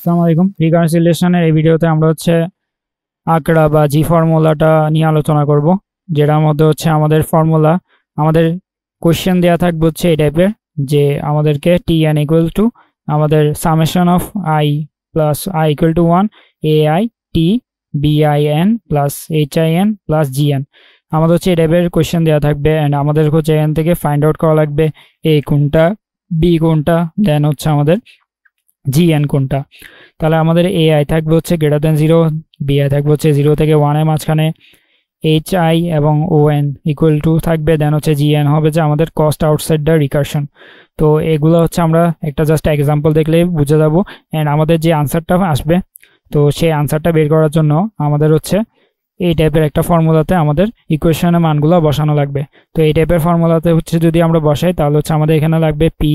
আসসালামু আলাইকুম। রিকনসিলিয়েশনের এই ভিডিওতে আমরা আঁকড়া বা জি ফর্মুলাটা নিয়ে আলোচনা করব, যেটার মধ্যে আমাদের ফর্মুলা, আমাদের কোশ্চেন দেওয়া থাকবে এই টাইপের, যে আমাদেরকে টি এন ইকুয়াল টু আমাদের summation of I plus I equal to 1 A I T B I N plus H I N plus G N, আমাদের এই টাইপের কোশ্চেন দেওয়া থাকবে। অ্যান্ড আমাদের এখান থেকে ফাইন্ড আউট করা লাগবে এ কোনটা, বি কোনটা, দেন আমাদের জিএন কোনটা। তাহলে আমাদের এ আই থাকবে গ্রেটার দেন 0, বি আই থাকবে 0 থেকে 1 এর মাঝখানে, এইচ আই এবং ও এন ইকুয়াল টু থাকবে, দেন জিএন হবে যে আমাদের কস্ট আউটসাইড দ্য রিকারশন। তো এগুলো আমরা একটা জাস্ট এক্সাম্পল দেখলে বুঝে যাবো। অ্যান্ড আমাদের যে আনসারটা আসবে, তো সেই আনসারটা বের করার জন্য আমাদের এই টাইপের একটা ফর্মুলাতে আমাদের ইকুয়েশনের মানগুলো বসানো লাগবে। তো এই টাইপের ফর্মুলাতে যদি আমরা বসাই, তাহলে আমাদের এখানে লাগবে পি,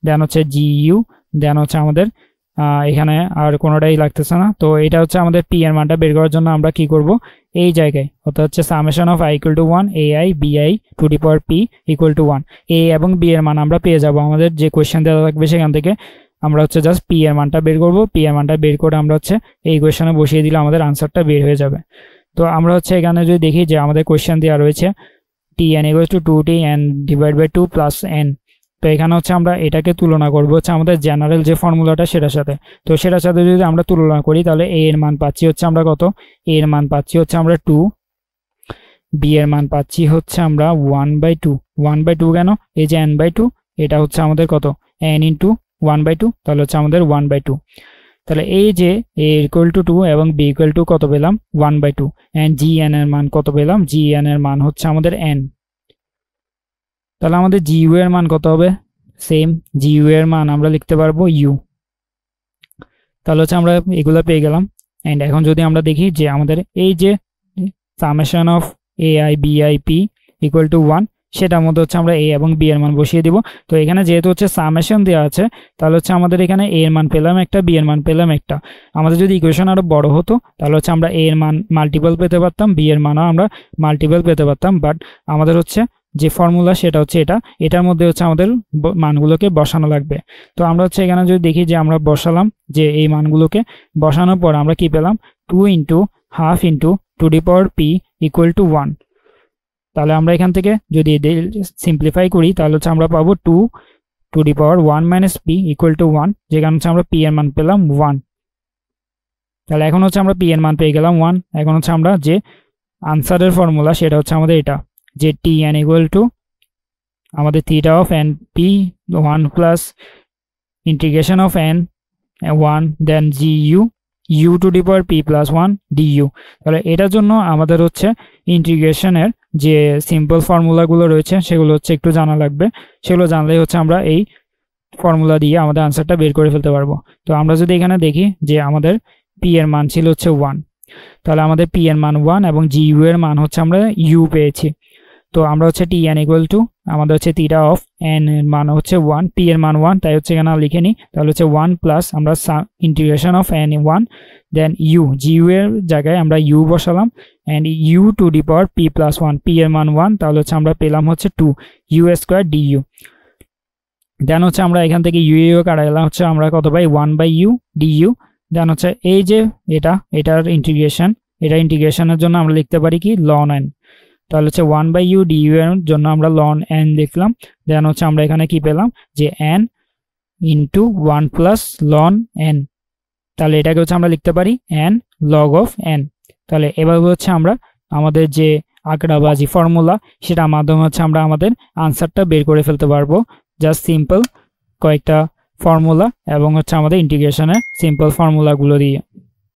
দেন জি ইউ, দেন আমাদের এখানে আর কোনোটাই লাগতেছে না। তো এটা আমাদের পি এর মানটা বের করার জন্য আমরা কি করব, এই জায়গায় অর্থাৎ summation of i equal to 1 A i b i to the power p equal to 1, a এবং বি এর মান আমরা পেয়ে যাব। আমাদের যে কোয়েশ্চেন দেওয়া থাকবে সেখান থেকে আমরা জাস্ট পি এর মানটা বের করব। পি এর মানটা বের করে আমরা এই কোয়েশ্চেনে বসিয়ে দিলে আমাদের আনসারটা বের হয়ে যাবে। তো আমরা এখানে যদি দেখি যে আমাদের কোয়েশ্চেন দেওয়া রয়েছে t N equal to 2t n divide by 2 plus n। তো এখানে আমরা এটাকে তুলনা করবো আমাদের জেনারেল যে ফর্মুলাটা সেটার সাথে। তো সেটার সাথে যদি আমরা তুলনা করি, তাহলে এ এর মান পাচ্ছি আমরা কত, এ এর মান পাচ্ছি আমরা 2, বি এর মান পাচ্ছি আমরা 1/2। 1/2 কেন, এই যে n/2, এটা আমাদের কত, n ইন্টু 1/2, তাহলে আমাদের 1/2। তাহলে এই যে এ ইকুয়াল টু 2 এবং বি ইকুয়াল টু কত পেলাম, 1/2। এন্ড জি এন এর মান কত পেলাম, জি এন এর মান আমাদের n। তাহলে আমাদের জি ইউ এর মান কত হবে, সেম জি ইউ এর মান আমরা লিখতে পারবো ইউ। তাহলে আমরা এগুলো পেয়ে গেলাম। এন্ড এখন যদি আমরা দেখি যে আমাদের এই যে summation of a i b i p equal to 1, সেটার মধ্যে আমরা এ এবং বি এর মান বসিয়ে দিব। তো এখানে যেহেতু সামেশন দেওয়া আছে, তাহলে আমাদের এখানে এ এর মান পেলাম একটা, বি এর মান পেলাম একটা। আমাদের যদি ইকুয়েশন আরো বড় হতো, তাহলে আমরা এ এর মান মাল্টিপল পেতে পারতাম, বি এর মানও আমরা মাল্টিপল পেতে পারতাম। বাট আমাদের যে ফর্মুলা সেটা এটার মধ্যে আমাদের মানগুলোকে বসানো লাগবে। তো আমরা এখানে যদি দেখি যে আমরা বসালাম, যে এই মানগুলোকে বসানোর পর আমরা কি পেলাম, 2 into half into two the power p equal to 1। তাহলে আমরা এখান থেকে যদি সিম্পলিফাই করি, তাহলে আমরা পাবো 2 two the power 1 minus P equal to 1, যেখানে আমরা পি এর মান পেলাম 1। তাহলে এখন আমরা পি এর মান পেয়ে গেলাম 1। এখন আমরা যে আনসারের ফর্মুলা সেটা আমাদের এটা, যে টি এন ইকুয়াল টু আমাদের theta of n p 1 plus integration of n 1, then g u u to the power p plus 1 d u. তাহলে এটার জন্য আমাদের ইন্টিগ্রেশনের যে সিম্পল ফর্মুলাগুলো রয়েছে সেগুলো একটু জানা লাগবে। সেগুলো জানলেই আমরা এই ফর্মুলা দিয়ে আমাদের আনসারটা বের করে ফেলতে পারবো। তো আমরা যদি এখানে দেখি যে আমাদের পি এর মান ছিল 1, তাহলে আমাদের পি এর মান 1 এবং জি ইউ এর মান আমরা ইউ পেয়েছি। তো আমরা টি এন ইকুয়াল টু আমাদের থিটা অফ এন এর মান 1, পি এর মান 1, তাই এখানে লিখে নিই। তাহলে 1 প্লাস আমরা integration of n 1, then u, g u এর জায়গায় আমরা ইউ বসালাম, and u to the power p plus 1, p এর মান 1, তাহলে আমরা পেলাম 2 u square d u. Then আমরা এখান থেকে ইউ ইউ কাটাইলাম, আমরা কত পাই, 1/u ডি ইউ। দেন এই যে এটার ইন্টিগ্রেশন, এটা ইন্টিগ্রেশনের জন্য আমরা লিখতে পারি কি, লন এন। তাহলে 1/u ডি ইউ এর জন্য আমরা লন এন লিখলাম। দেন আমরা এখানে কি পেলাম, যে N into 1 plus loan N. তাহলে এটাকে আমরা লিখতে পারি এন লগ অফ এন। তাহলে এভাবে আমরা আমাদের যে আঁকড়াবাজি ফর্মুলা, সেটার মাধ্যমে আমরা আমাদের আনসারটা বের করে ফেলতে পারবো, জাস্ট সিম্পল কয়েকটা ফর্মুলা এবং আমাদের ইন্টিগ্রেশনের সিম্পল ফর্মুলাগুলো দিয়ে।